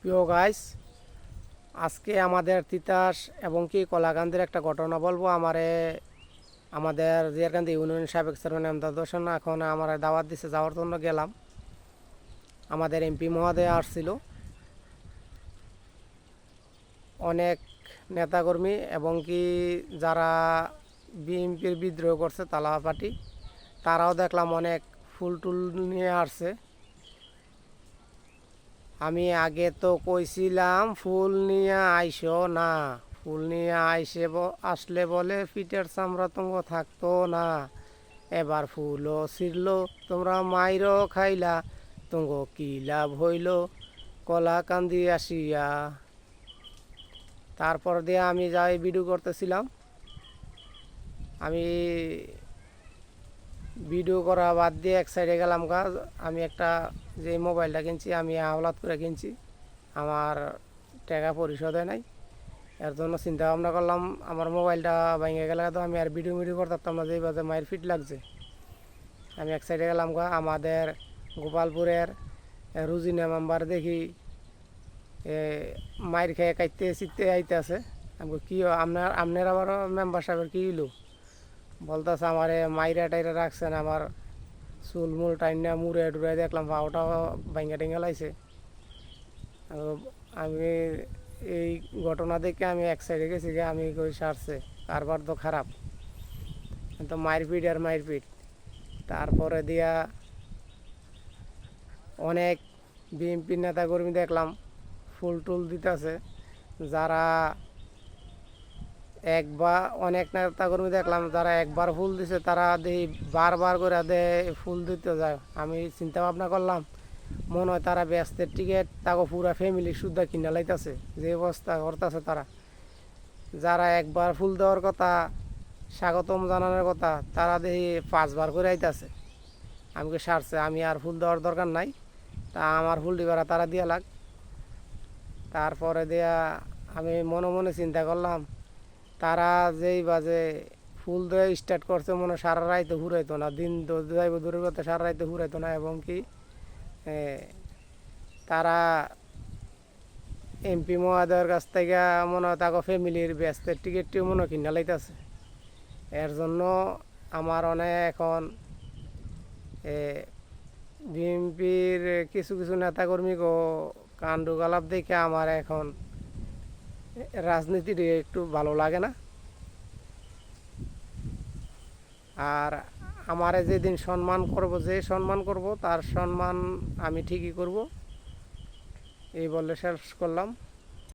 প্রিয় গাইস, আজকে আমাদের তিতাস এবং কি কলাকান্দির একটা ঘটনা বলবো। আমাদের জিয়ারকান্দি ইউনিয়ন সাবেক চেয়ারম্যান এমদাদ হোসেন এখন আমার দাওয়াত দিছে, যাওয়ার জন্য গেলাম। আমাদের এমপি মহোদয় আসছিল, অনেক নেতাকর্মী এবং কি যারা বিএনপির বিদ্রোহ করছে তালা পার্টি, তারাও দেখলাম অনেক ফুল টুল নিয়ে আসছে। আমি আগে তো কইছিলাম ফুল নিয়ে আইসো না, ফুল নিয়ে আসলে বলে পিঠের চামড়া তোমার থাকতো না। এবার ফুলও ছিড়লো, তোমরা মাইরও খাইলা, তুঙ্গ কি লাভ হইল কলাকান্দি আসিয়া। তারপর দিয়ে আমি যাই ভিডিও করতেছিলাম। আমি ভিডিও করা বাদ দিয়ে এক সাইডে গেলাম কাজ। আমি একটা যে মোবাইলটা কিনছি আমি আওলাদ করে কিনছি, আমার টাকা পরিশোধ হয় নাই। এর জন্য চিন্তা ভাবনা করলাম আমার মোবাইলটা ভেঙে গেলে তো আমি আর ভিডিও করতাম না, যেই বাজে মায়ের ফিট লাগছে। আমি এক সাইডে গেলাম আমাদের গোপালপুরের রুজিনা মেম্বার দেখি মায়ের খেয়ে কাইতে চিতে আইতে আছে। আমি কি আপনার আবার মেম্বার সাহেবের কী হইলো? বলতেছে আমারে মাইরা টাইরা রাখছেন, আমার চুল মুল টাইনা মুড়ে টুড়ে দেখলাম পাওটাও ভাঙ্গা টেঙ্গা লাইছে। আমি এই ঘটনা দেখে আমি এক সাইডে গেছি, আমি কই সারছে কারবার তো খারাপ, তো মারপিট আর মারপিট। তারপরে দিয়া অনেক বিএনপি নেতাকর্মী দেখলাম ফুল টুল দিতেছে, যারা একবার অনেক নেতাকর্মী দেখলাম যারা একবার ফুল দিছে তারা দেখি বারবার করে ফুল দিতে যায়। আমি চিন্তা ভাবনা করলাম মনে হয় তারা ব্যস্তের টিকিট তাকে পুরা ফ্যামিলি শুদ্ধা কিনা লাইতেছে, যে অবস্থা করতেছে তারা। যারা একবার ফুল দেওয়ার কথা, স্বাগতম জানানোর কথা, তারা দেখি 5বার করে আইতেছে। আমি সারছে, আমি আর ফুল দেওয়ার দরকার নাই, তা আমার ফুল দিবার তারা দিয়া লাগ। তারপরে দিয়া আমি মনে মনে চিন্তা করলাম তারা যেই বাজে ফুল দেওয়া স্টার্ট করছে মনে সারা রাইতে ঘুরাইতো না, দিন যাইব দূরের কথা সারা রাইতে ঘুরাইতো না। এবং কি তারা এমপি মহোদয়ের কাছ থেকে মনে হয় তাকে ফ্যামিলির ব্যস্তের টিকিটটিও মনে কিনা লাইতেছে। এর জন্য আমার অনেক এখন বিএনপির কিছু কিছু নেতাকর্মীকে কাণ্ডকলাপ দেখে আমার এখন রাজনীতির একটু ভালো লাগে না। আর আমারে যেদিন সম্মান করব তার সম্মান আমি ঠিকই করব। এই বলে শেষ করলাম।